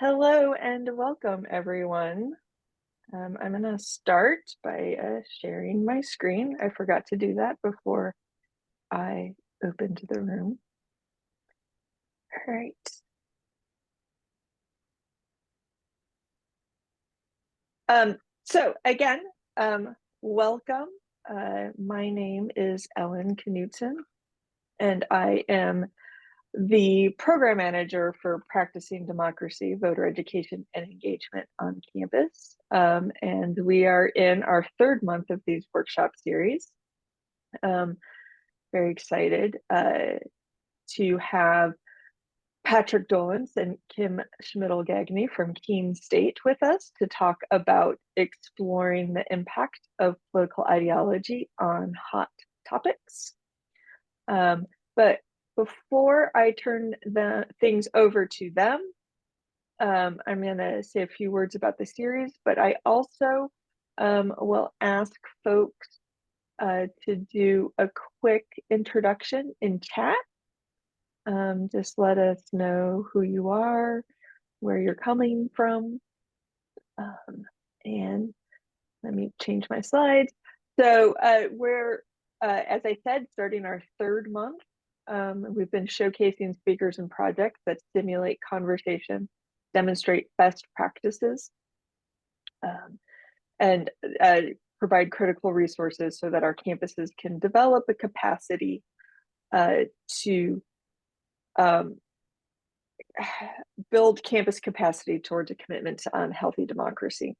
Hello and welcome, everyone. I'm going to start by sharing my screen. I forgot to do that before I opened the room. All right. So again, welcome. My name is Ellen Knutson, and I am the program manager for Practicing Democracy, Voter Education, and Engagement on campus. And we are in our third month of these workshop series. Very excited to have Patrick Dolans and Kim Schmidl-Gagne from Keene State with us to talk about exploring the impact of political ideology on hot topics. But before I turn things over to them, I'm going to say a few words about the series, but I also will ask folks to do a quick introduction in chat. Just let us know who you are, where you're coming from, and let me change my slides. So we're, as I said, starting our third month. We've been showcasing speakers and projects that stimulate conversation, demonstrate best practices, and provide critical resources so that our campuses can develop a capacity to build campus capacity towards a commitment on healthy democracy.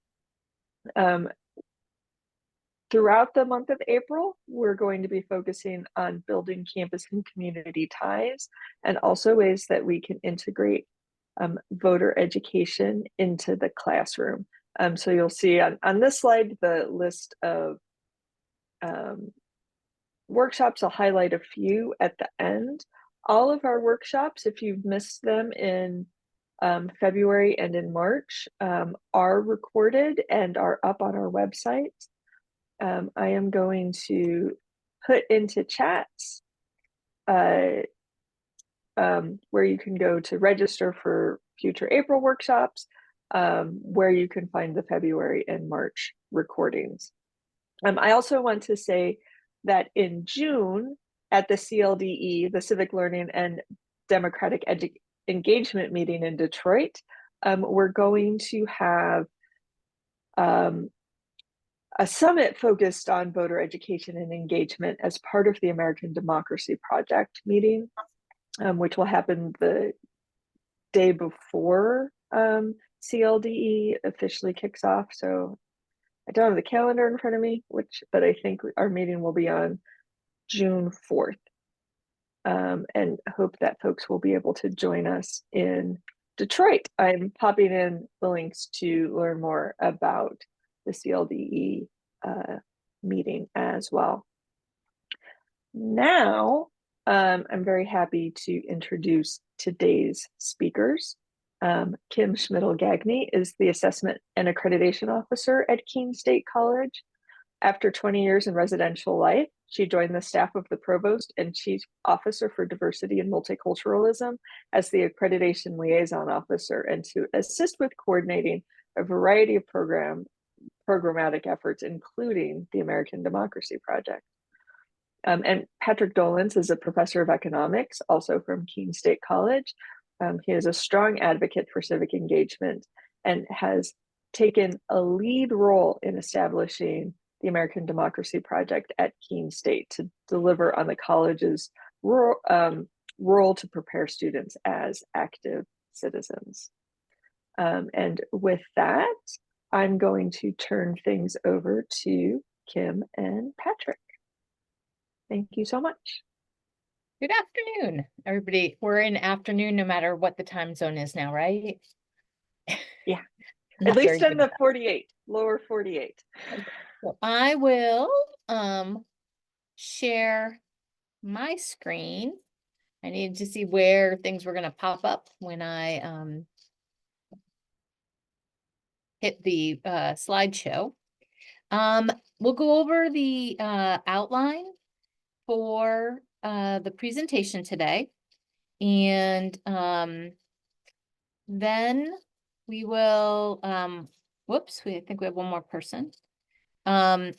Throughout the month of April, we're going to be focusing on building campus and community ties, and also ways that we can integrate voter education into the classroom. So you'll see on this slide the list of workshops. I'll highlight a few at the end. All of our workshops, if you've missed them in February and in March, are recorded and are up on our website. I am going to put into chats where you can go to register for future April workshops, where you can find the February and March recordings. I also want to say that in June at the CLDE, the Civic Learning and Democratic Engagement meeting in Detroit, we're going to have a summit focused on voter education and engagement as part of the American Democracy Project meeting, which will happen the day before CLDE officially kicks off. So I don't have the calendar in front of me, but I think our meeting will be on June 4th. And hope that folks will be able to join us in Detroit. I'm popping in the links to learn more about the CLDE meeting as well. Now, I'm very happy to introduce today's speakers. Kim Schmidl-Gagne is the Assessment and Accreditation Officer at Keene State College. After 20 years in residential life, she joined the staff of the Provost and Chief Officer for Diversity and Multiculturalism as the Accreditation Liaison Officer, and to assist with coordinating a variety of programmatic efforts, including the American Democracy Project. And Patrick Dolans is a professor of economics, also from Keene State College. He is a strong advocate for civic engagement and has taken a lead role in establishing the American Democracy Project at Keene State to deliver on the college's role to prepare students as active citizens. And with that, I'm going to turn things over to Kim and Patrick. Thank you so much. Good afternoon, everybody. We're in afternoon no matter what the time zone is now, right? Yeah, at least in the 48, lower 48. So I will share my screen. I needed to see where things were going to pop up when I hit the slideshow. We'll go over the outline for the presentation today, and then we will, whoops, I think we have one more person. And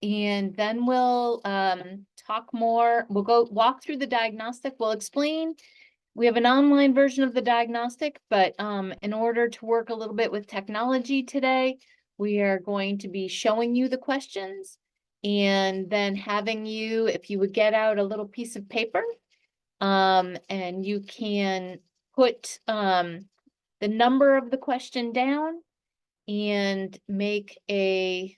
then we'll talk more. We'll go walk through the diagnostic. We'll explain. We have an online version of the diagnostic, but in order to work a little bit with technology today, we are going to be showing you the questions and then having you, if you would get out a little piece of paper, and you can put the number of the question down and make a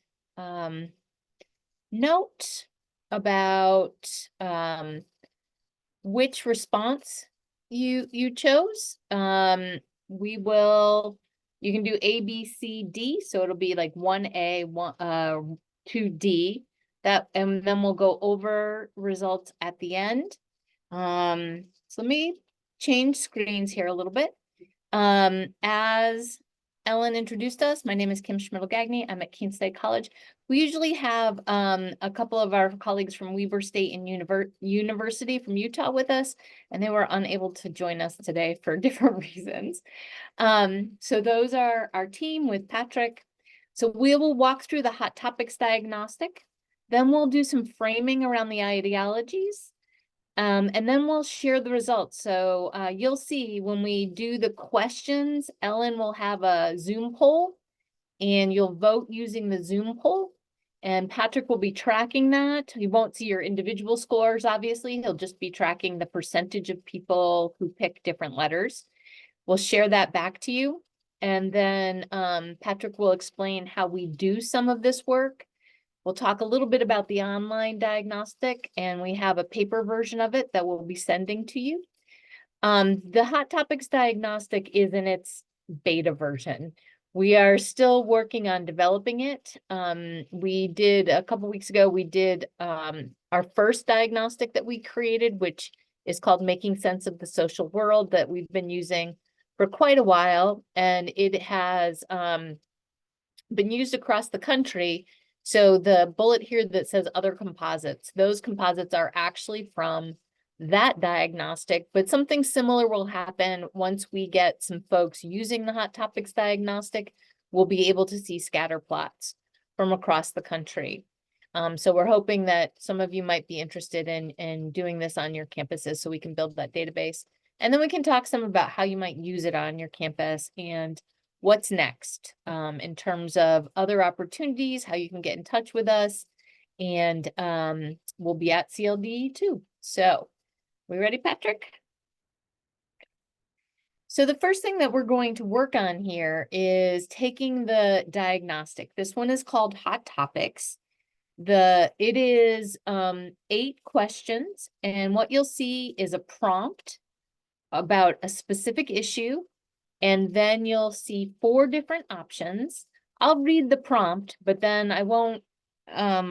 note about which response you chose. You can do A, B, C, D, so it'll be like 1A, 2D. And then we'll go over results at the end. So let me change screens here a little bit. As Ellen introduced us, my name is Kim Schmidl-Gagney. I'm at Keene State College. We usually have a couple of our colleagues from Weber State and University from Utah with us, and they were unable to join us today for different reasons. So those are our team with Patrick. So we will walk through the hot topics diagnostic. Then we'll do some framing around the ideologies. And then we'll share the results. So you'll see when we do the questions, Ellen will have a Zoom poll and you'll vote using the Zoom poll. And Patrick will be tracking that. You won't see your individual scores, obviously. He'll just be tracking the percentage of people who pick different letters. We'll share that back to you. And then Patrick will explain how we do some of this work. We'll talk a little bit about the online diagnostic, and we have a paper version of it that we'll be sending to you. The Hot Topics diagnostic is in its beta version. We are still working on developing it. We did a couple weeks ago, we did our first diagnostic that we created, which is called Making Sense of the Social World, that we've been using for quite a while, and it has been used across the country. So the bullet here that says other composites, those composites are actually from that diagnostic, but something similar will happen once we get some folks using the Hot Topics diagnostic. We'll be able to see scatter plots from across the country. So we're hoping that some of you might be interested in doing this on your campuses so we can build that database. And then we can talk some about how you might use it on your campus and what's next in terms of other opportunities, how you can get in touch with us, and we'll be at CLD too. So, we ready, Patrick? So the first thing that we're going to work on here is taking the diagnostic. This one is called Hot Topics. It is 8 questions, and what you'll see is a prompt about a specific issue. And then you'll see 4 different options. I'll read the prompt, but then I won't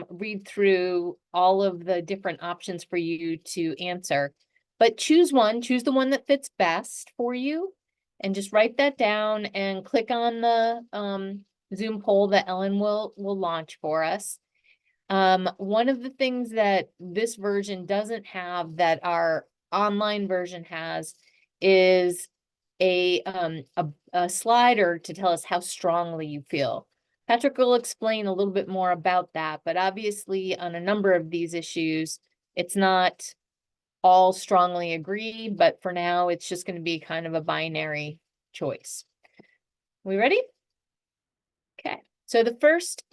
read through all of the different options for you to answer. But choose one, choose the one that fits best for you, and just write that down and click on the Zoom poll that Ellen will launch for us. One of the things that this version doesn't have that our online version has is a slider to tell us how strongly you feel. Patrick will explain a little bit more about that, but obviously on a number of these issues, it's not all strongly agree, but for now, it's just going to be kind of a binary choice. We ready? Okay, so the first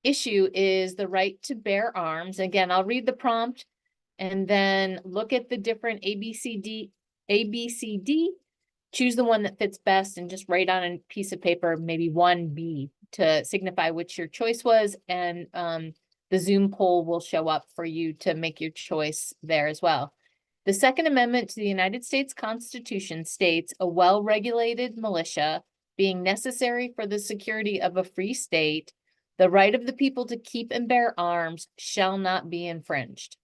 issue is the right to bear arms. Again, I'll read the prompt and then look at the different A, B, C, D, choose the one that fits best and just write on a piece of paper, maybe 1B to signify which your choice was. And the Zoom poll will show up for you to make your choice there as well. The Second Amendment to the United States Constitution states a well-regulated militia being necessary for the security of a free state, the right of the people to keep and bear arms shall not be infringed.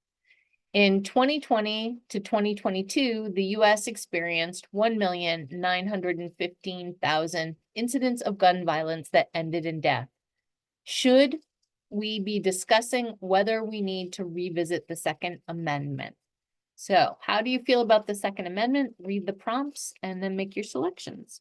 In 2020 to 2022, the U.S. experienced 1,915,000 incidents of gun violence that ended in death. Should we be discussing whether we need to revisit the Second Amendment? So, how do you feel about the Second Amendment? Read the prompts and then make your selections.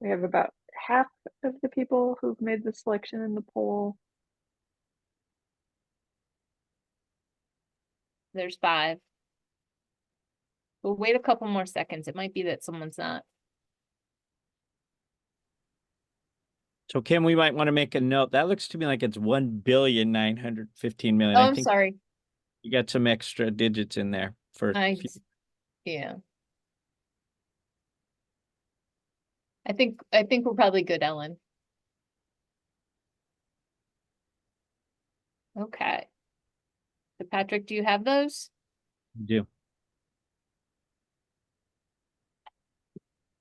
We have about half of the people who've made the selection in the poll. There's 5. We'll wait a couple more seconds. It might be that someone's not. So Kim, we might want to make a note. That looks to me like it's 1,915,000,000. Oh, I I'm think sorry. you got some extra digits in there for Yeah. I think we're probably good, Ellen. Okay. So Patrick, do you have those? do.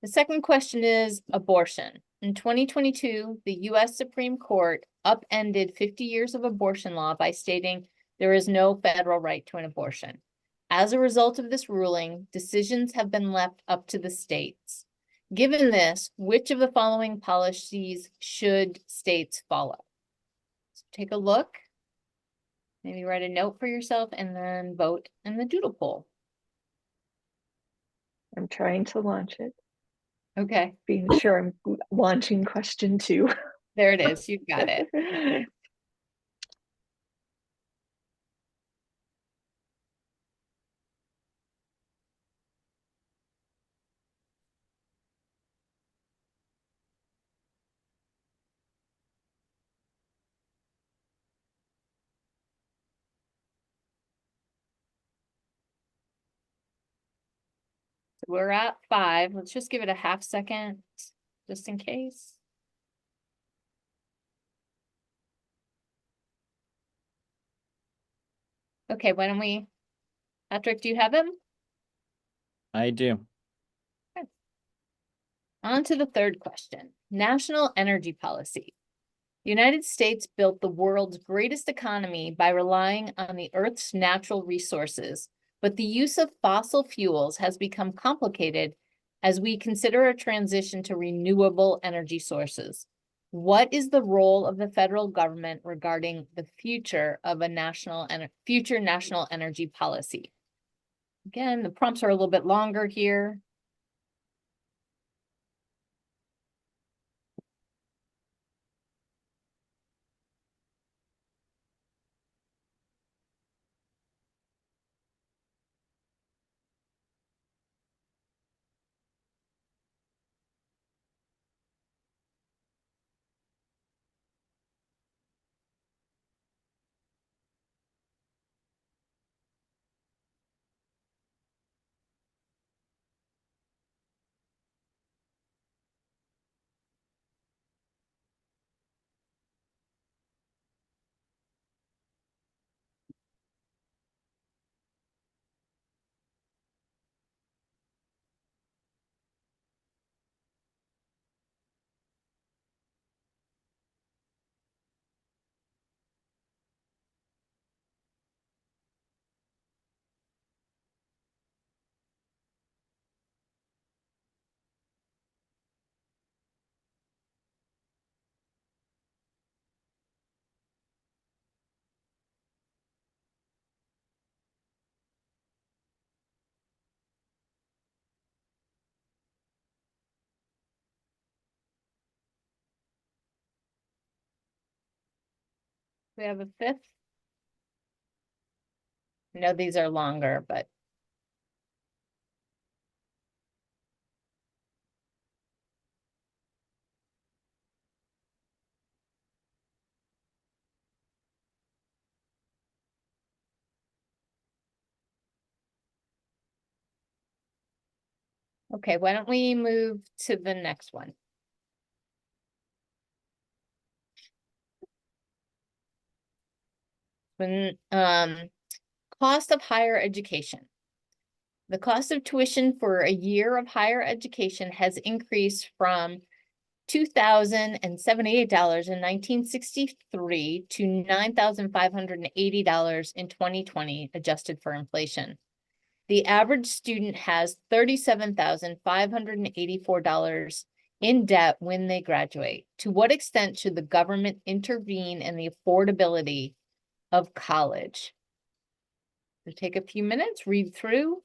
The second question is abortion. In 2022, the US Supreme Court upended 50 years of abortion law by stating there is no federal right to an abortion. As a result of this ruling, decisions have been left up to the states. Given this, which of the following policies should states follow? So take a look. Maybe write a note for yourself and then vote in the doodle poll. I'm trying to launch it, Okay, being sure I'm launching question 2. there it is. You got it. So we're at 5. Let's just give it a half second, just in case. Okay, why don't we, Patrick, do you have them? I do. On to the third question. National energy policy. The United States built the world's greatest economy by relying on the Earth's natural resources, but the use of fossil fuels has become complicated as we consider a transition to renewable energy sources. What is the role of the federal government regarding the future of a future national energy policy? Again, the prompts are a little bit longer here. We have a 5th. I know these are longer, but okay, why don't we move to the next one? Cost of higher education. The cost of tuition for a year of higher education has increased from $2,078 in 1963 to $9,580 in 2020, adjusted for inflation. The average student has $37,584 in debt when they graduate. To what extent should the government intervene in the affordability of college? So take a few minutes, read through. .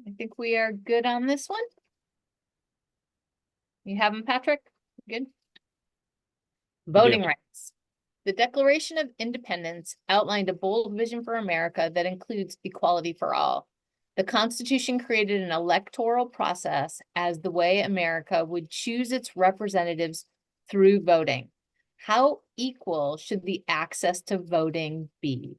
I think we are good on this one. You have them, Patrick? Good. Voting rights. The Declaration of Independence outlined a bold vision for America that includes equality for all. The Constitution created an electoral process as the way America would choose its representatives through voting. How equal should the access to voting be?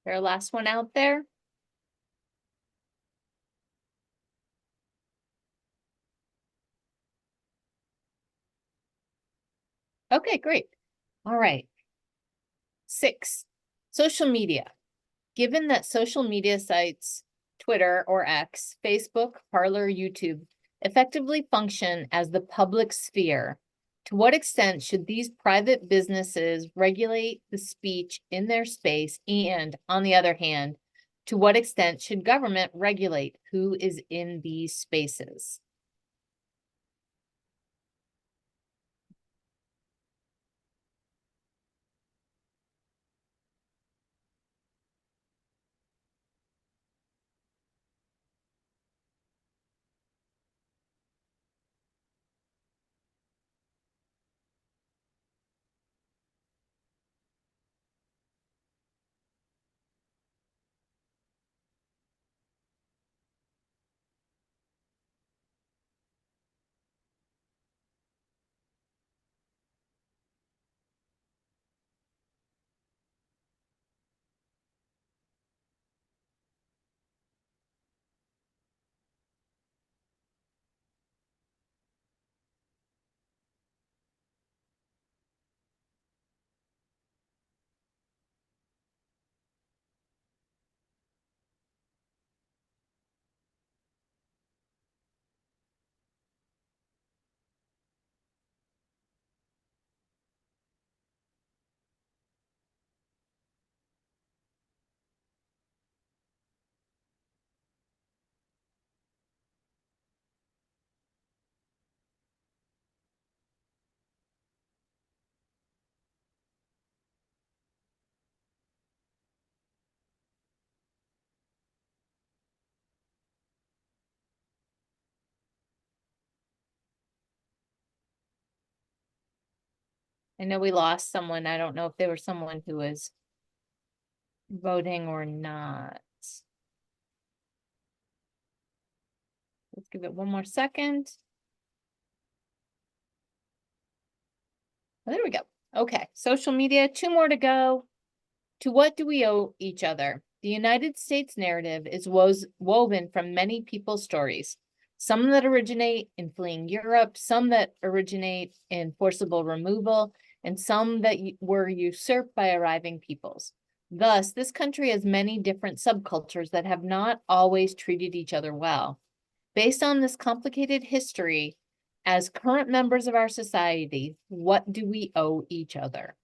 Our last one out there. Okay, great. All right. 6, social media. Given that social media sites, Twitter or X, Facebook, Parler, YouTube, effectively function as the public sphere, to what extent should these private businesses regulate the speech in their space? And on the other hand, to what extent should government regulate who is in these spaces? I know we lost someone. I don't know if there was someone who was voting or not. Let's give it one more second. Oh, there we go. Okay, social media, 2 more to go. To what do we owe each other? The United States narrative is woven from many people's stories, some that originate in fleeing Europe, some that originate in forcible removal, and some that were usurped by arriving peoples. Thus, this country has many different subcultures that have not always treated each other well. Based on this complicated history, as current members of our society, what do we owe each other?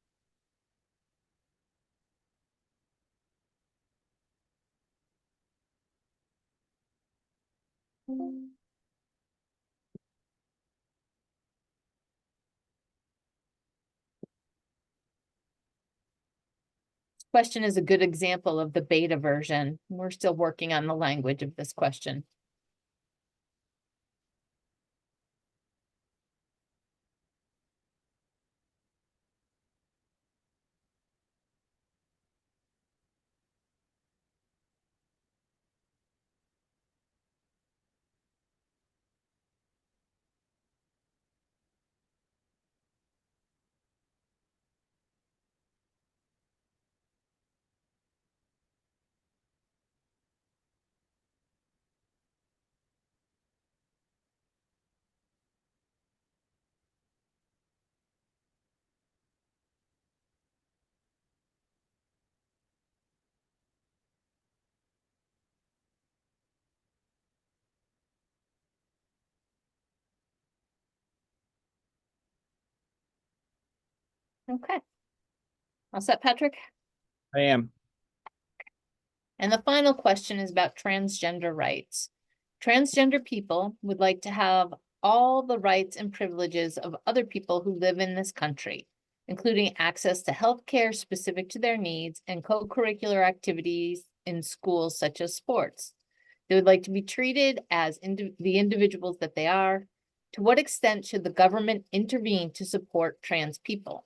Question is a good example of the beta version. We're still working on the language of this question. Okay. All set, Patrick? I am. And the final question is about transgender rights. Transgender people would like to have all the rights and privileges of other people who live in this country, including access to health care specific to their needs and co-curricular activities in schools such as sports. They would like to be treated as the individuals that they are. To what extent should the government intervene to support trans people?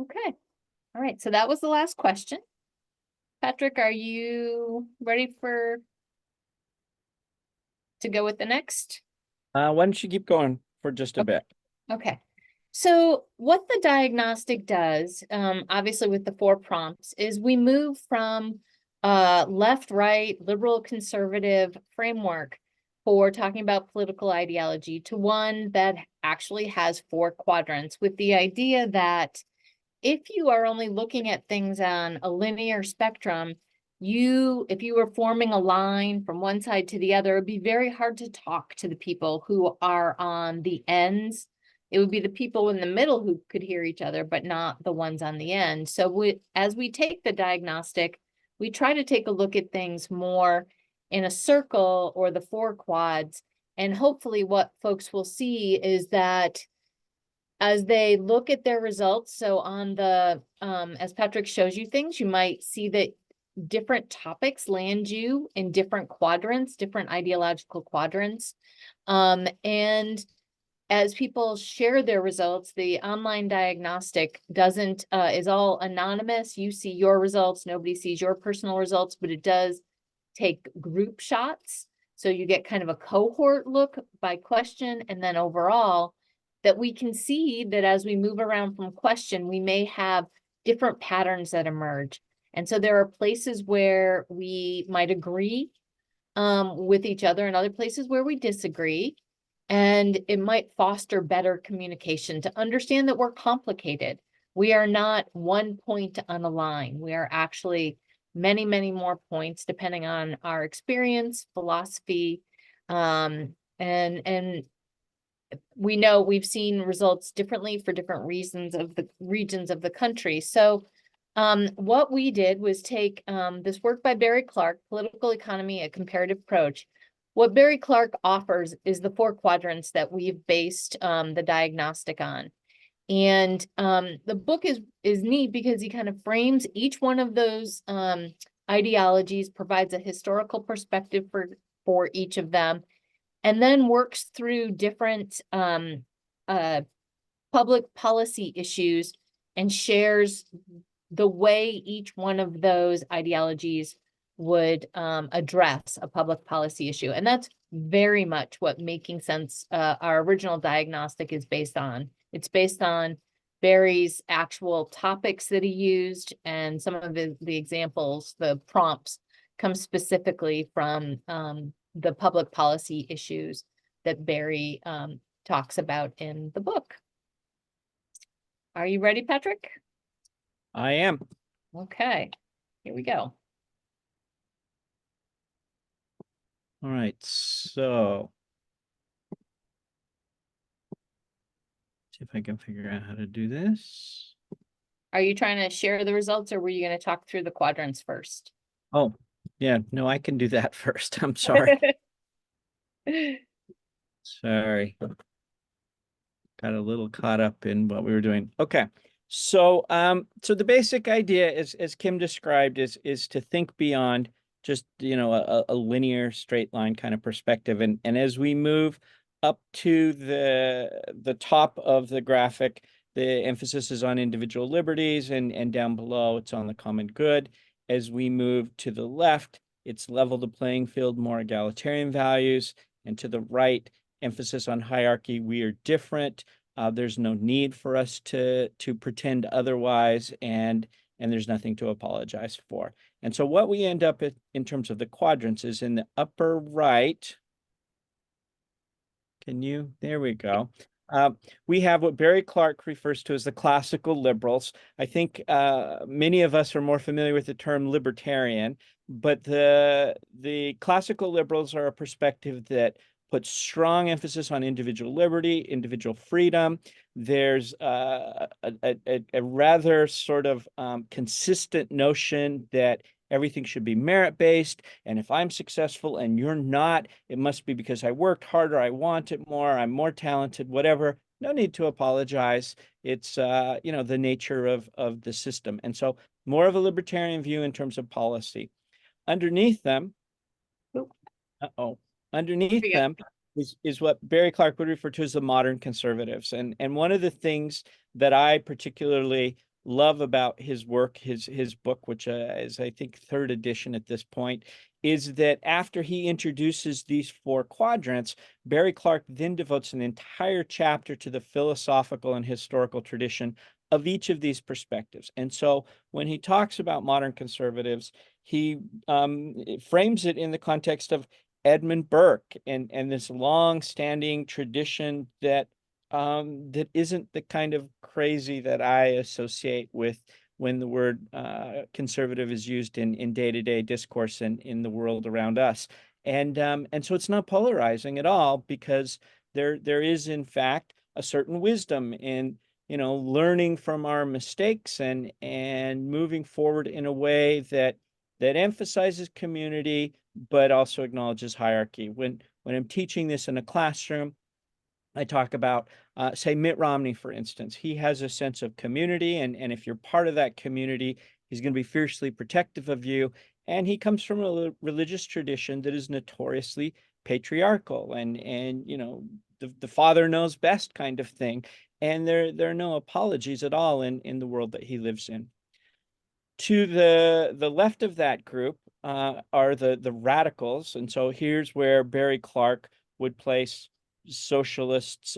Okay, all right, so that was the last question. Patrick, are you ready to go with the next? Why don't you keep going for just a bit? Okay, so what the diagnostic does, obviously with the 4 prompts, is we move from left, right, liberal, conservative framework for talking about political ideology to one that actually has 4 quadrants, with the idea that if you are only looking at things on a linear spectrum, if you were forming a line from one side to the other, it'd be very hard to talk to the people who are on the ends. It would be the people in the middle who could hear each other, but not the ones on the end. So as we take the diagnostic, we try to take a look at things more in a circle or the 4 quads. And hopefully what folks will see is that as they look at their results, so on the, as Patrick shows you things, you might see that different topics land you in different quadrants, different ideological quadrants. And as people share their results, the online diagnostic is all anonymous. You see your results, nobody sees your personal results, but it does take group shots. So you get kind of a cohort look by question, and then overall, that we can see that as we move around from question, we may have different patterns that emerge. And so there are places where we might agree with each other and other places where we disagree. And it might foster better communication to understand that we're complicated. We are not one point on a line. We are actually many, many more points depending on our experience, philosophy, and we know we've seen results differently for different reasons of the regions of the country. So what we did was take this work by Barry Clark, Political Economy, A Comparative Approach. What Barry Clark offers is the 4 quadrants that we've based the diagnostic on. And the book is neat because he kind of frames each one of those ideologies, provides a historical perspective for each of them, and then works through different public policy issues and shares the way each one of those ideologies would address a public policy issue. And that's very much what Making Sense, our original diagnostic, is based on. It's based on Barry's actual topics that he used, and some of the examples, the prompts, come specifically from the public policy issues that Barry talks about in the book. Are you ready, Patrick? I am. Okay, here we go. All right, so see if I can figure out how to do this. Are you trying to share the results, or were you going to talk through the quadrants first? Oh, Yeah, no, I can do that first. I'm sorry. Sorry. Got a little caught up in what we were doing. Okay. So the basic idea is, as Kim described, is to think beyond just, a linear straight line kind of perspective. And as we move up to the top of the graphic, the emphasis is on individual liberties, and down below it's on the common good. As we move to the left, it's level the playing field, more egalitarian values, and to the right, emphasis on hierarchy. We are different. There's no need for us to pretend otherwise, and there's nothing to apologize for. And so what we end up in terms of the quadrants is in the upper right. There we go. We have what Barry Clark refers to as the classical liberals. I think many of us are more familiar with the term libertarian, but the classical liberals are a perspective that puts strong emphasis on individual liberty, individual freedom. There's a rather sort of consistent notion that everything should be merit-based, and if I'm successful and you're not, it must be because I worked harder, I want it more, I'm more talented, whatever. No need to apologize. It's the nature of the system. And so more of a libertarian view in terms of policy. Underneath them, underneath them is what Barry Clark would refer to as the modern conservatives. And one of the things that I particularly love about his work, his book, which is, I think, third edition at this point, is that after he introduces these four quadrants, Barry Clark then devotes an entire chapter to the philosophical and historical tradition of each of these perspectives. And so when he talks about modern conservatives, he frames it in the context of Edmund Burke and this long-standing tradition that isn't the kind of crazy that I associate with when the word conservative is used in day-to-day discourse and in the world around us. And so it's not polarizing at all, because there is in fact a certain wisdom in learning from our mistakes and moving forward in a way that emphasizes community but also acknowledges hierarchy. When I'm teaching this in a classroom, I talk about, say, Mitt Romney, for instance. He has a sense of community, and if you're part of that community, he's going to be fiercely protective of you. And he comes from a religious tradition that is notoriously patriarchal, and the father knows best kind of thing. And there are no apologies at all in the world that he lives in. To the left of that group are the radicals, and so here's where Barry Clark would place socialists,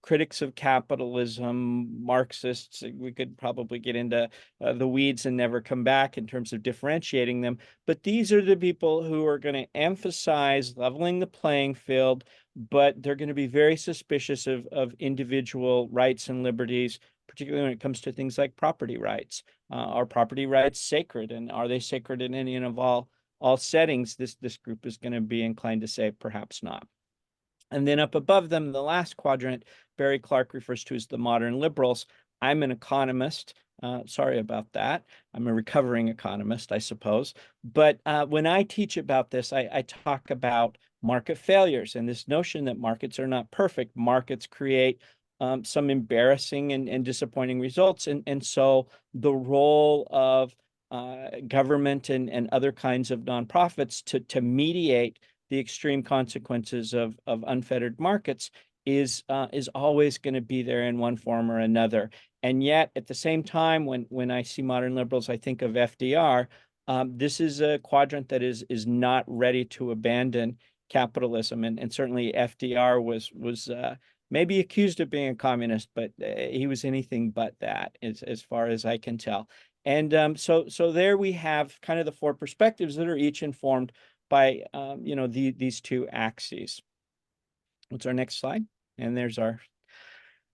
critics of capitalism, Marxists. We could probably get into the weeds and never come back in terms of differentiating them, but these are the people who are going to emphasize leveling the playing field, but they're going to be very suspicious of individual rights and liberties, particularly when it comes to things like property rights. Are property rights sacred, and are they sacred in any and of all settings? This group is going to be inclined to say perhaps not. And then up above them, the last quadrant, Barry Clark refers to as the modern liberals. I'm an economist. Sorry about that. I'm a recovering economist, I suppose. But when I teach about this, I talk about market failures and this notion that markets are not perfect. Markets create some embarrassing and disappointing results. And so the role of government and other kinds of nonprofits to mediate the extreme consequences of unfettered markets is always going to be there in one form or another. And yet, at the same time, when I see modern liberals, I think of FDR. This is a quadrant that is not ready to abandon capitalism, and certainly FDR was maybe accused of being a communist, but he was anything but that, as far as I can tell. And so there we have kind of the four perspectives that are each informed by these two axes. What's our next slide? And there's our.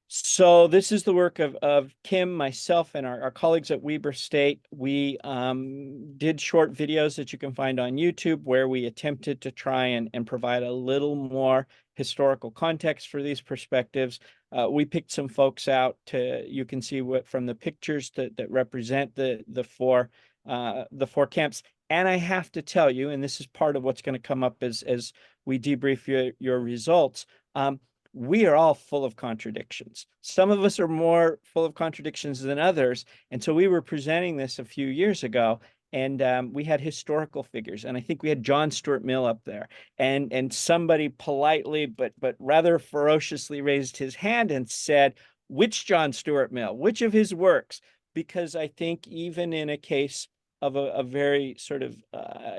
So this is the work of Kim, myself, and our colleagues at Weber State. We did short videos that you can find on YouTube where we attempted to try and provide a little more historical context for these perspectives. We picked some folks out you can see what from the pictures that represent the four camps. And I have to tell you, and this is part of what's going to come up as we debrief your results, we are all full of contradictions. Some of us are more full of contradictions than others. And so we were presenting this a few years ago, and we had historical figures. And I think we had John Stuart Mill up there. And somebody politely but rather ferociously raised his hand and said, which John Stuart Mill, which of his works? Because I think even in a case of a very sort of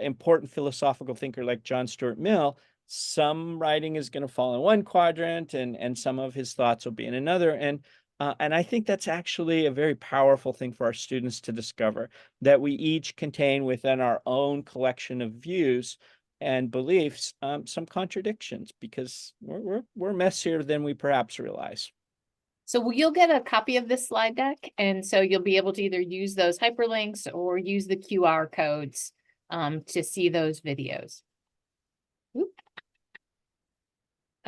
important philosophical thinker like John Stuart Mill, some writing is going to fall in one quadrant and some of his thoughts will be in another. And I think that's actually a very powerful thing for our students to discover, that we each contain within our own collection of views and beliefs some contradictions, because we're messier than we perhaps realize. So you'll get a copy of this slide deck, and so you'll be able to either use those hyperlinks or use the QR codes to see those videos. Oop.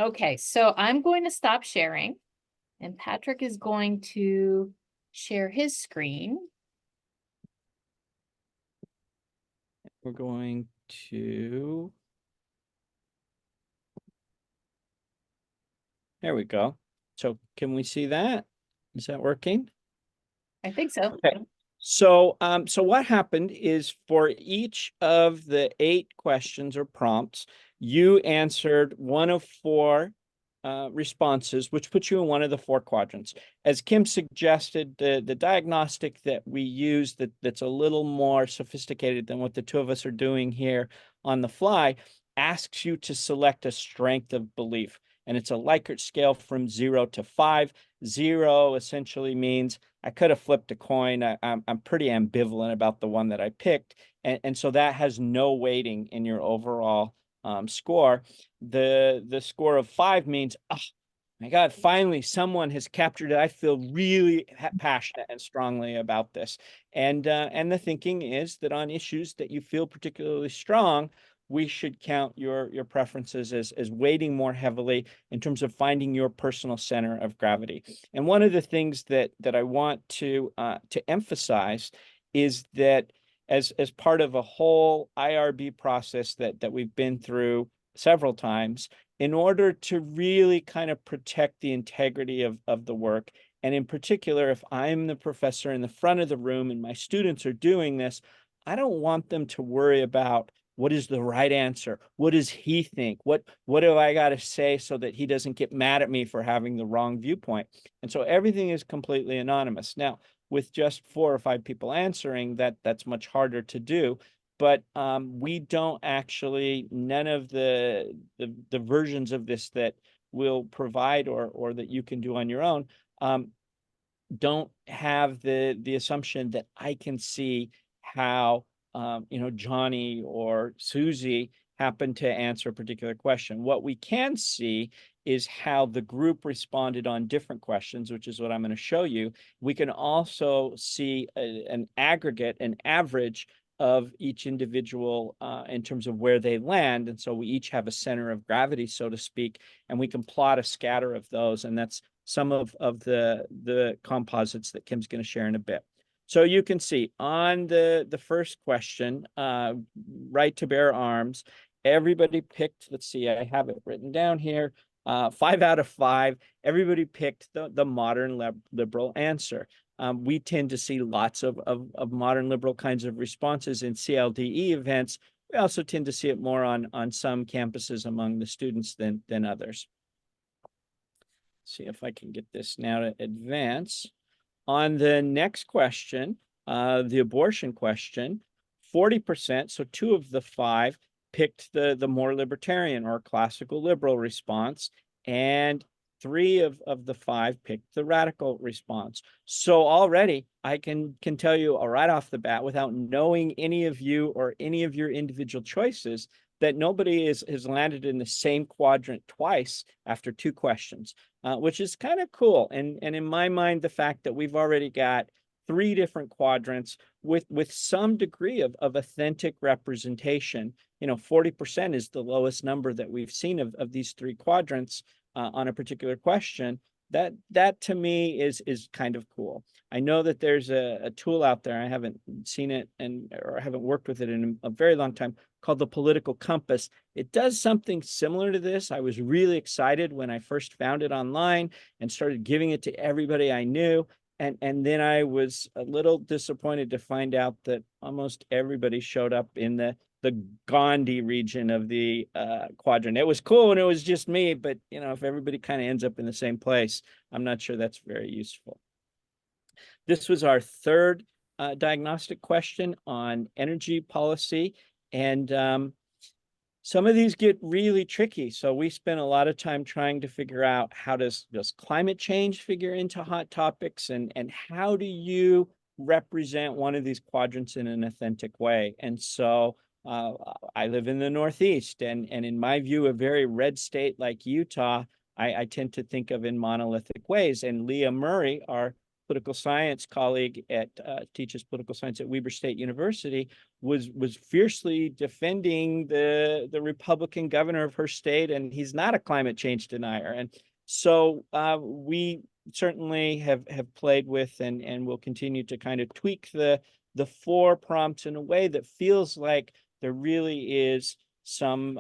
Okay, so I'm going to stop sharing, and Patrick is going to share his screen. We're going to... There we go. So can we see that? Is that working? I think so. Okay. So what happened is, for each of the 8 questions or prompts, you answered one of 4 responses, which puts you in one of the 4 quadrants. As Kim suggested, the diagnostic that we use that's a little more sophisticated than what the two of us are doing here on the fly asks you to select a strength of belief. And it's a Likert scale from 0 to 5. 0 essentially means I could have flipped a coin. I'm pretty ambivalent about the one that I picked. And so that has no weighting in your overall score. The score of 5 means, oh my God, finally someone has captured it. I feel really passionate and strongly about this. And the thinking is that on issues that you feel particularly strong, we should count your preferences as weighting more heavily in terms of finding your personal center of gravity. And one of the things that I want to emphasize is that as part of a whole IRB process that we've been through several times, in order to really kind of protect the integrity of the work, and in particular, if I'm the professor in the front of the room and my students are doing this, I don't want them to worry about what is the right answer? What does he think? What do I got to say so that he doesn't get mad at me for having the wrong viewpoint? And so everything is completely anonymous. Now, with just 4 or 5 people answering, that's much harder to do. But we don't actually, none of the versions of this that we'll provide or that you can do on your own don't have the assumption that I can see how Johnny or Susie happened to answer a particular question. What we can see is how the group responded on different questions, which is what I'm going to show you. We can also see an aggregate, an average of each individual in terms of where they land. And so we each have a center of gravity, so to speak, and we can plot a scatter of those. And that's some of the composites that Kim's going to share in a bit. So you can see on the first question, right to bear arms, everybody picked, let's see, I have it written down here, 5 out of 5, everybody picked the modern liberal answer. We tend to see lots of modern liberal kinds of responses in CLDE events. We also tend to see it more on some campuses among the students than others. See if I can get this now to advance. On the next question, the abortion question, 40%, so 2 of the 5 picked the more libertarian or classical liberal response, and 3 of the 5 picked the radical response. So already I can tell you right off the bat, without knowing any of you or any of your individual choices, that nobody has landed in the same quadrant twice after 2 questions, which is kind of cool. And in my mind, the fact that we've already got 3 different quadrants with some degree of authentic representation. 40% is the lowest number that we've seen of these 3 quadrants on a particular question. That to me is kind of cool. I know that there's a tool out there. I haven't seen it or haven't worked with it in a very long time, called the Political Compass. It does something similar to this. I was really excited when I first found it online and started giving it to everybody I knew. And then I was a little disappointed to find out that almost everybody showed up in the Gandhi region of the quadrant. It was cool when it was just me, but if everybody kind of ends up in the same place, I'm not sure that's very useful. This was our third diagnostic question on energy policy. And some of these get really tricky. So we spent a lot of time trying to figure out, how does climate change figure into hot topics, and how do you represent one of these quadrants in an authentic way? And so I live in the Northeast, and in my view, a very red state like Utah, I tend to think of in monolithic ways. And Leah Murray, our political science colleague teaches political science at Weber State University, was fiercely defending the Republican governor of her state, and he's not a climate change denier. And so we certainly have played with and will continue to kind of tweak the 4 prompts in a way that feels like there really is some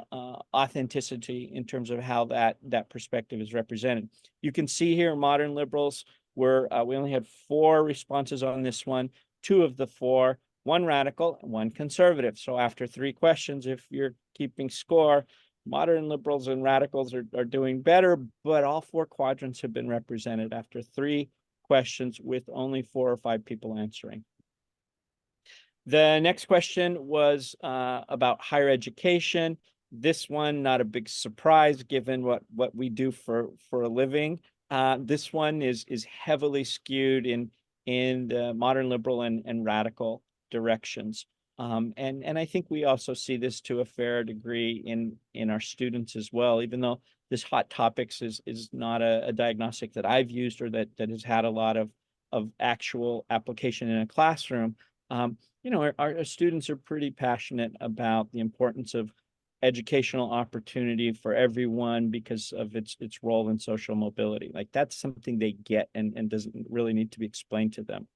authenticity in terms of how that perspective is represented. You can see here modern liberals were, we only had 4 responses on this one. 2 of the 4, 1 radical and 1 conservative. So after 3 questions, if you're keeping score, modern liberals and radicals are doing better, but all 4 quadrants have been represented after 3 questions with only 4 or 5 people answering. The next question was about higher education. This one, not a big surprise given what we do for a living. This one is heavily skewed in the modern liberal and radical directions. And I think we also see this to a fair degree in our students as well, even though this hot topics is not a diagnostic that I've used or that has had a lot of actual application in a classroom. Our students are pretty passionate about the importance of educational opportunity for everyone because of its role in social mobility. Like, that's something they get and doesn't really need to be explained to them.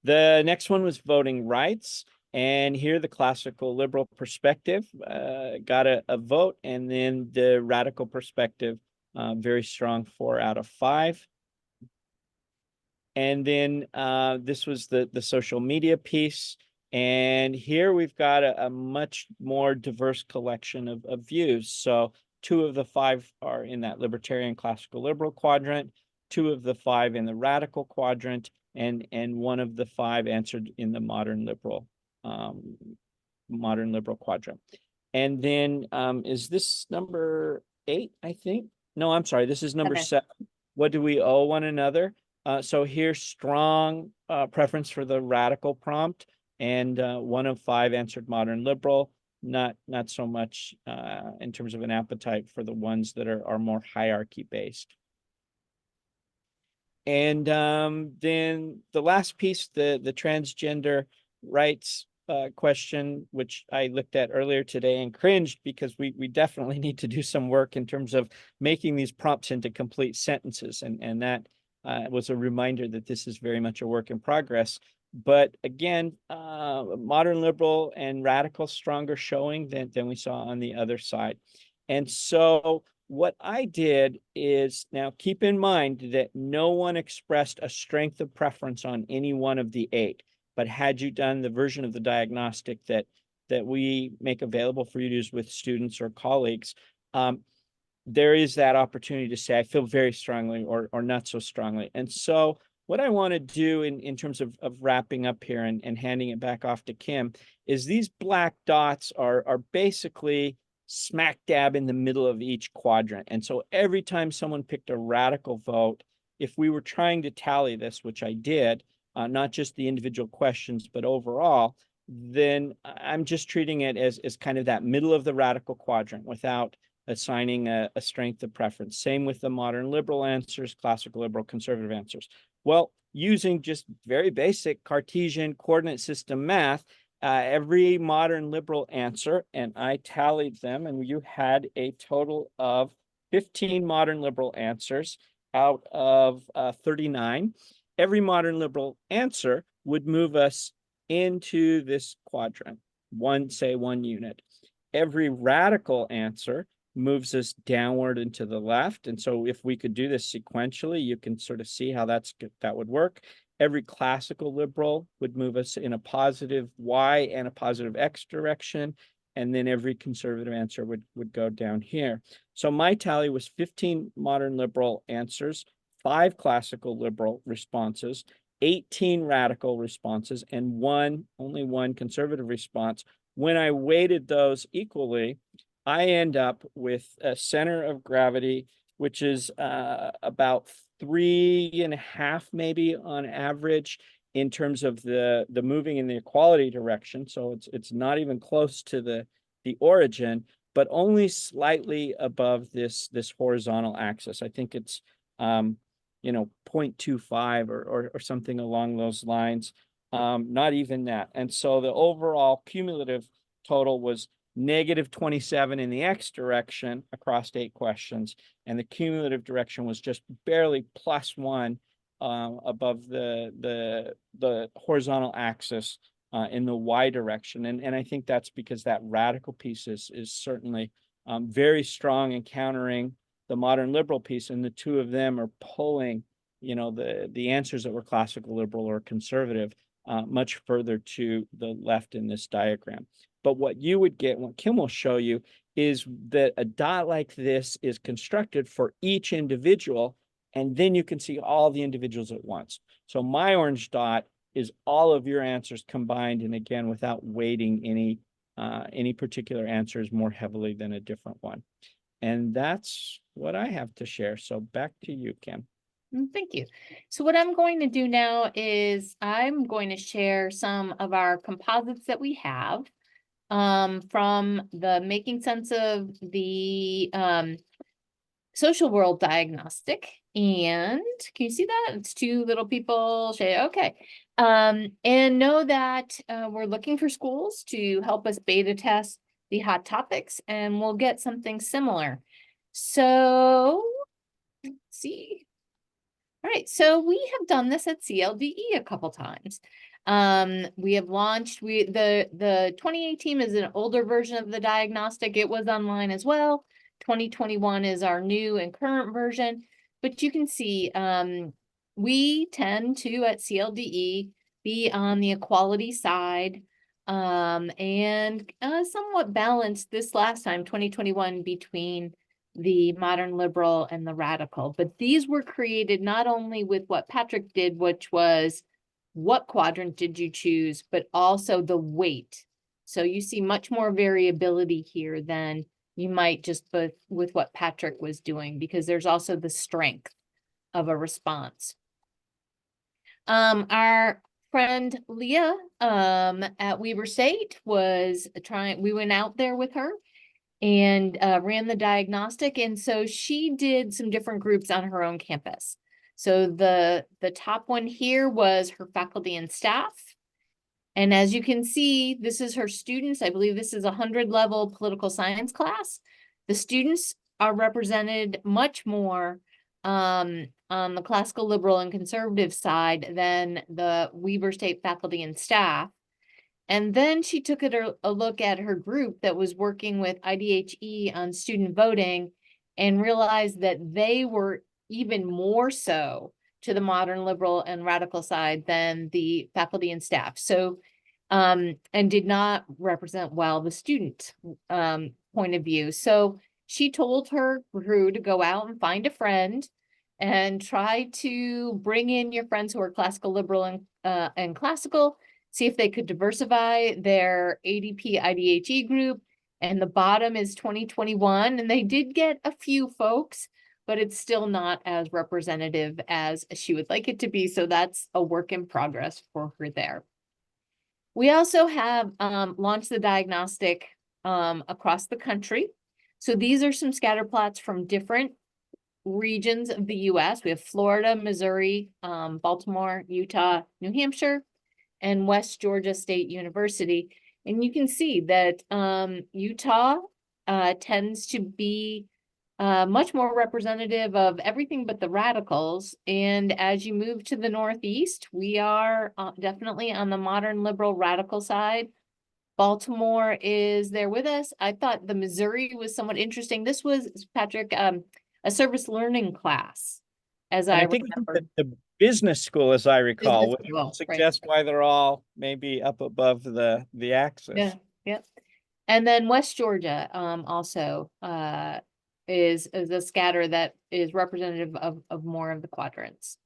The next one was voting rights. And here the classical liberal perspective got a vote, and then the radical perspective, very strong 4 out of 5. And then this was the social media piece. And here we've got a much more diverse collection of views. So 2 of the 5 are in that libertarian classical liberal quadrant, 2 of the 5 in the radical quadrant, and 1 of the 5 answered in the modern liberal quadrant. And then is this number 8, I think? No, I'm sorry, this is number 7. What do we owe one another? So here's strong preference for the radical prompt, and 1 of 5 answered modern liberal. Not so much in terms of an appetite for the ones that are more hierarchy based. And then the last piece, the transgender rights question, which I looked at earlier today and cringed, because we definitely need to do some work in terms of making these prompts into complete sentences, and that was a reminder that this is very much a work in progress. But again, modern liberal and radical stronger showing than we saw on the other side. And so what I did is, now keep in mind that no one expressed a strength of preference on any one of the 8. But had you done the version of the diagnostic that we make available for you to use with students or colleagues, there is that opportunity to say, I feel very strongly or not so strongly. And so what I want to do in terms of wrapping up here and handing it back off to Kim is, these black dots are basically smack dab in the middle of each quadrant. And so every time someone picked a radical vote, if we were trying to tally this, which I did, not just the individual questions, but overall, then I'm just treating it as kind of that middle of the radical quadrant without assigning a strength of preference. Same with the modern liberal answers, classical liberal, conservative answers. Well, using just very basic Cartesian coordinate system math, every modern liberal answer, and I tallied them, and you had a total of 15 modern liberal answers, out of 39, every modern liberal answer would move us into this quadrant, one unit. Every radical answer moves us downward and to the left. And so if we could do this sequentially, you can sort of see how that would work. Every classical liberal would move us in a positive Y and a positive X direction. And then every conservative answer would go down here. So my tally was 15 modern liberal answers, 5 classical liberal responses, 18 radical responses, and only one conservative response. When I weighted those equally, I end up with a center of gravity, which is about 3.5 maybe on average in terms of the moving in the equality direction. So it's not even close to the origin, but only slightly above this horizontal axis. I think it's 0.25 or something along those lines. Not even that. And so the overall cumulative total was -27 in the X direction across 8 questions, and the cumulative direction was just barely +1 above the horizontal axis in the Y direction. And I think that's because that radical piece is certainly very strong in countering the modern liberal piece, and the two of them are pulling, the answers that were classical liberal or conservative much further to the left in this diagram. But what you would get, what Kim will show you, is that a dot like this is constructed for each individual, and then you can see all the individuals at once. So my orange dot is all of your answers combined, and again, without weighting any particular answers more heavily than a different one. And that's what I have to share. So back to you, Kim. Thank you. So what I'm going to do now is I'm going to share some of our composites that we have from the Making Sense of the Social World Diagnostic. And can you see that? It's 2 little people. Okay. And know that we're looking for schools to help us beta test the hot topics, and we'll get something similar. So let's see. All right, so we have done this at CLDE a couple times. We have launched, the 2018 is an older version of the diagnostic. It was online as well. 2021 is our new and current version, but you can see we tend to at CLDE be on the equality side and somewhat balanced this last time, 2021, between the modern liberal and the radical. But these were created not only with what Patrick did, which was what quadrant did you choose, but also the weight. So you see much more variability here than you might just with what Patrick was doing, because there's also the strength of a response. Our friend Leah at Weber State was we went out there with her and ran the diagnostic. And so she did some different groups on her own campus. So the top one here was her faculty and staff. And as you can see, this is her students. I believe this is a 100-level political science class. The students are represented much more on the classical liberal and conservative side than the Weber State faculty and staff. And then she took a look at her group that was working with IDHE on student voting and realized that they were even more so to the modern liberal and radical side than the faculty and staff. So, and did not represent well the student point of view. So she told her crew to go out and find a friend and try to bring in your friends who are classical liberal and classical, see if they could diversify their ADP IDHE group. And the bottom is 2021. And they did get a few folks, but it's still not as representative as she would like it to be. So that's a work in progress for her there. We also have launched the diagnostic across the country. So these are some scatter plots from different regions of the US. We have Florida, Missouri, Baltimore, Utah, New Hampshire, and West Georgia State University. And you can see that Utah tends to be much more representative of everything but the radicals. And as you move to the Northeast, we are definitely on the modern liberal radical side. Baltimore is there with us. I thought the Missouri was somewhat interesting. This was, Patrick, a service learning class, as And I I think remember. the business school, as I recall, Business which school, would right. suggest why they're all maybe up above the axis. Yeah, yeah. And then West Georgia also is a scatter that is representative of more of the quadrants.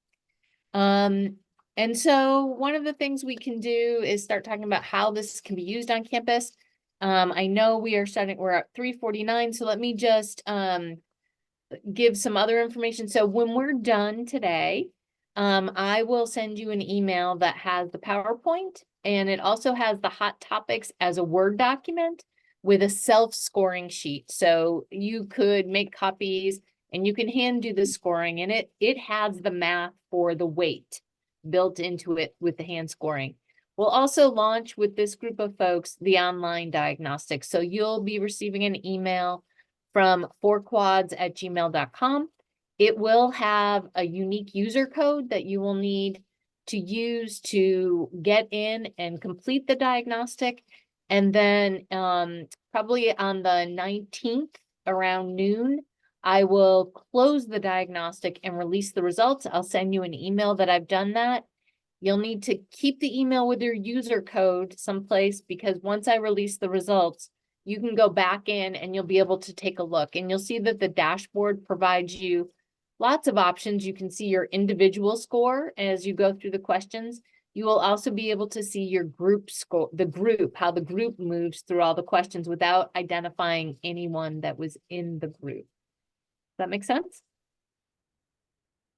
And so one of the things we can do is start talking about how this can be used on campus. I know we're at 3:49, so let me just give some other information. So when we're done today, I will send you an email that has the PowerPoint, and it also has the hot topics as a Word document with a self-scoring sheet. So you could make copies and you can hand do the scoring, and it has the math for the weight built into it with the hand scoring. We'll also launch with this group of folks the online diagnostic. So you'll be receiving an email from 4quads@gmail.com. It will have a unique user code that you will need to use to get in and complete the diagnostic. And then probably on the 19th around noon, I will close the diagnostic and release the results. I'll send you an email that I've done that. You'll need to keep the email with your user code someplace, because once I release the results, you can go back in and you'll be able to take a look, and you'll see that the dashboard provides you lots of options. You can see your individual score as you go through the questions. You will also be able to see your group score, how the group moves through all the questions without identifying anyone that was in the group. Does that make sense?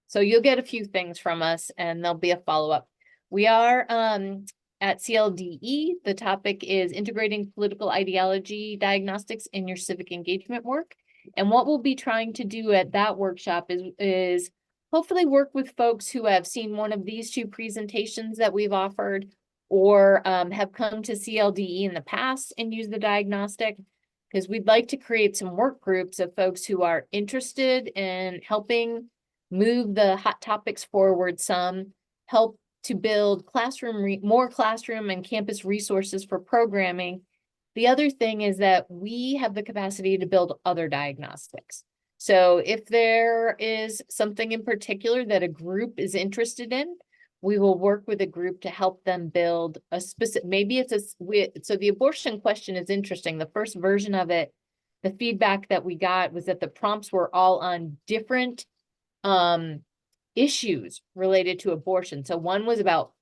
So you'll get a few things from us and there'll be a follow-up. We are at CLDE. The topic is integrating political ideology diagnostics in your civic engagement work. And what we'll be trying to do at that workshop is hopefully work with folks who have seen one of these two presentations that we've offered, or have come to CLDE in the past and used the diagnostic, because we'd like to create some work groups of folks who are interested in helping move the hot topics forward some, help to build more classroom and campus resources for programming. The other thing is that we have the capacity to build other diagnostics. So if there is something in particular that a group is interested in, we will work with a group to help them build a specific, so the abortion question is interesting. The first version of it, the feedback that we got was that the prompts were all on different issues related to abortion. So one was about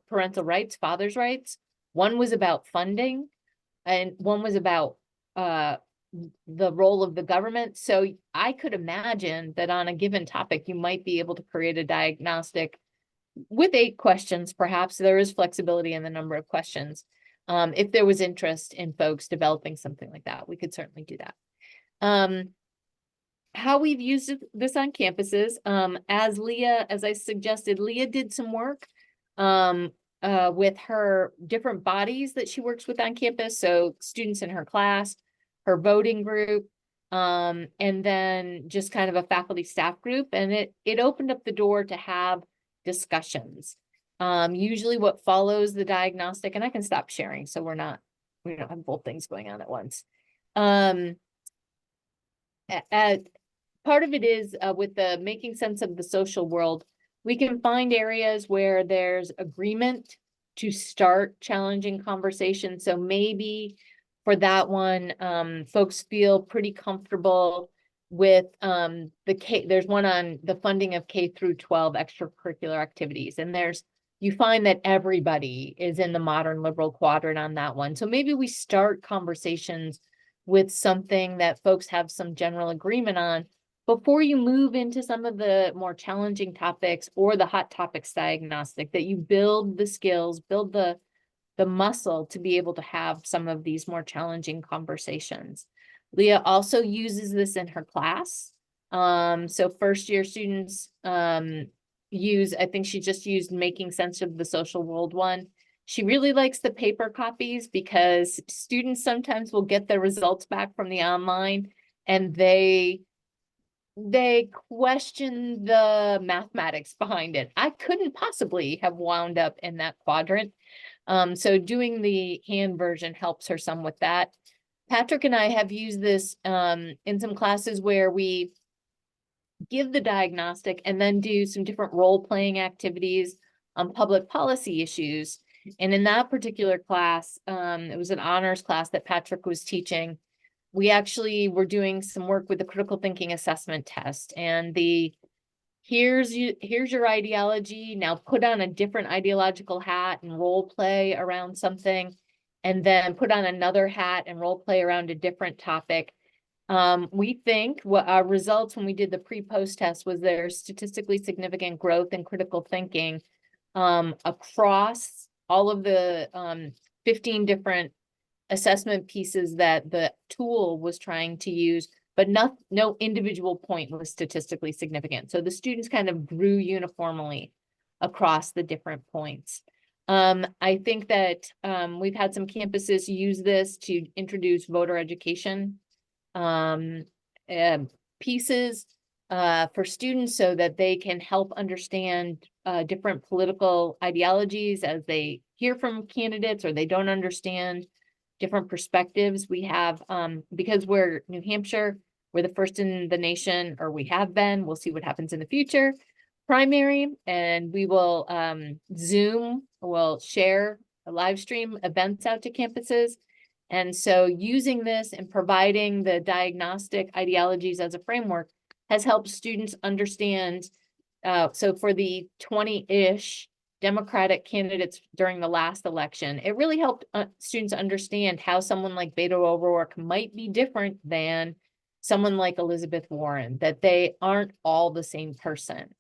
parental rights, father's rights. One was about funding, and one was about the role of the government. So I could imagine that on a given topic, you might be able to create a diagnostic with 8 questions. Perhaps there is flexibility in the number of questions. If there was interest in folks developing something like that, we could certainly do that. How we've used this on campuses, as I suggested, Leah did some work with her different bodies that she works with on campus. So students in her class, her voting group, and then just kind of a faculty staff group. And it opened up the door to have discussions. Usually what follows the diagnostic, and I can stop sharing so we don't have both things going on at once. Part of it is with the making sense of the social world, we can find areas where there's agreement to start challenging conversations. So maybe for that one, folks feel pretty comfortable with there's one on the funding of K through 12 extracurricular activities. And you find that everybody is in the modern liberal quadrant on that one. So maybe we start conversations with something that folks have some general agreement on before you move into some of the more challenging topics or the hot topics diagnostic, that you build the skills, build the muscle to be able to have some of these more challenging conversations. Leah also uses this in her class. So first year students I think she just used making sense of the social world one. She really likes the paper copies because students sometimes will get their results back from the online and they they question the mathematics behind it. I couldn't possibly have wound up in that quadrant. So doing the hand version helps her some with that. Patrick and I have used this in some classes where we give the diagnostic and then do some different role-playing activities on public policy issues. And in that particular class, it was an honors class that Patrick was teaching. We actually were doing some work with the critical thinking assessment test, and here's your ideology. Now put on a different ideological hat and role play around something, and then put on another hat and role play around a different topic. We think what our results when we did the pre-post test was there's statistically significant growth in critical thinking across all of the 15 different assessment pieces that the tool was trying to use, but no individual point was statistically significant. So the students kind of grew uniformly across the different points. I think that we've had some campuses use this to introduce voter education pieces for students so that they can help understand different political ideologies as they hear from candidates or they don't understand different perspectives. We have, because we're New Hampshire, we're the first in the nation, or we have been, we'll see what happens in the future, primary, and we will Zoom, we'll share a live stream events out to campuses. And so using this and providing the diagnostic ideologies as a framework has helped students understand. So for the 20-ish Democratic candidates during the last election, it really helped students understand how someone like Beto O'Rourke might be different than someone like Elizabeth Warren, that they aren't all the same person.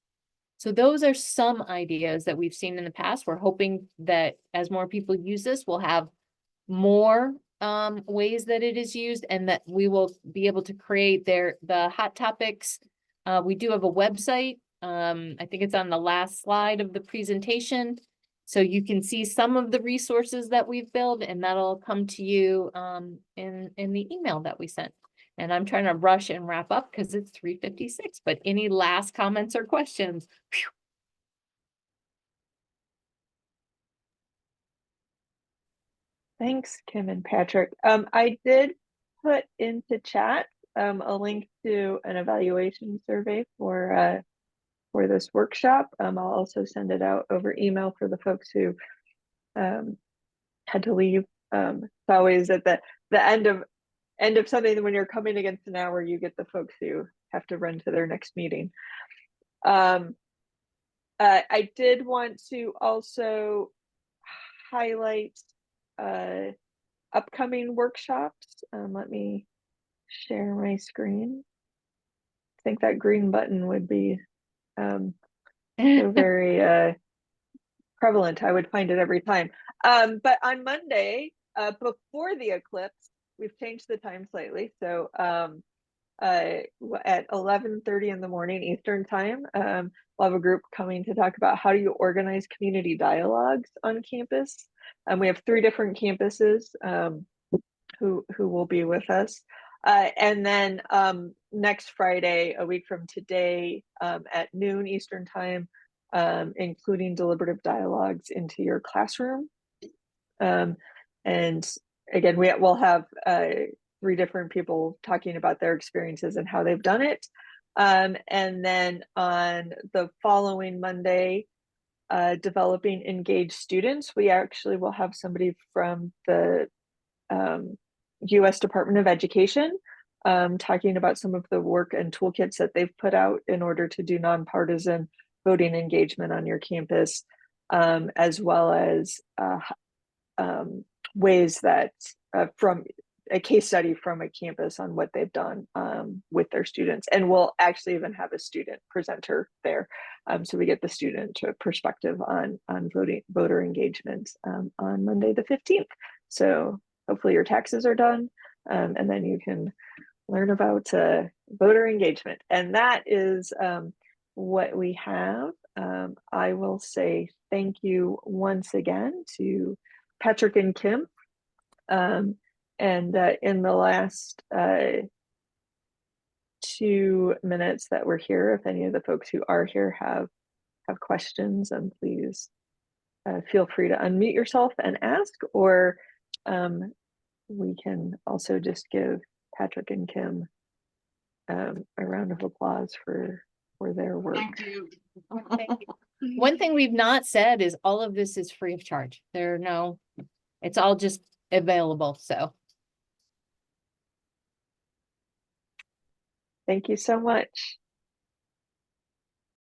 So those are some ideas that we've seen in the past. We're hoping that as more people use this, we'll have more ways that it is used, and that we will be able to create the hot topics. We do have a website. I think it's on the last slide of the presentation. So you can see some of the resources that we've built, and that'll come to you in the email that we sent. And I'm trying to rush and wrap up because it's 3:56, but any last comments or questions? Phew. Thanks, Kim and Patrick. I did put into chat a link to an evaluation survey for this workshop. I'll also send it out over email for the folks who had to leave. It's always at the end of something, when you're coming against an hour, you get the folks who have to run to their next meeting. I did want to also highlight upcoming workshops. Let me share my screen. I think that green button would be so very prevalent. I would find it every time. But on Monday, before the eclipse, we've changed the time slightly. So at 11:30 in the morning Eastern time, we'll have a group coming to talk about how do you organize community dialogues on campus. We have 3 different campuses who will be with us. And then next Friday, a week from today, at noon Eastern time, including deliberative dialogues into your classroom. And again, we'll have 3 different people talking about their experiences and how they've done it. And then on the following Monday, developing engaged students, we actually will have somebody from the U.S. Department of Education talking about some of the work and toolkits that they've put out in order to do nonpartisan voting engagement on your campus, as well as ways that from a case study from a campus on what they've done with their students. And we'll actually even have a student presenter there. So we get the student perspective on voter engagement on Monday the 15th. So hopefully your taxes are done, and then you can learn about voter engagement. And that is what we have. I will say thank you once again to Patrick and Kim. And in the last 2 minutes that we're here, if any of the folks who are here have questions, and please feel free to unmute yourself and ask, or we can also just give Patrick and Kim a round of applause for their work. Thank you. Thank you. One thing we've not said is all of this is free of charge. It's all just available, so. Thank you so much.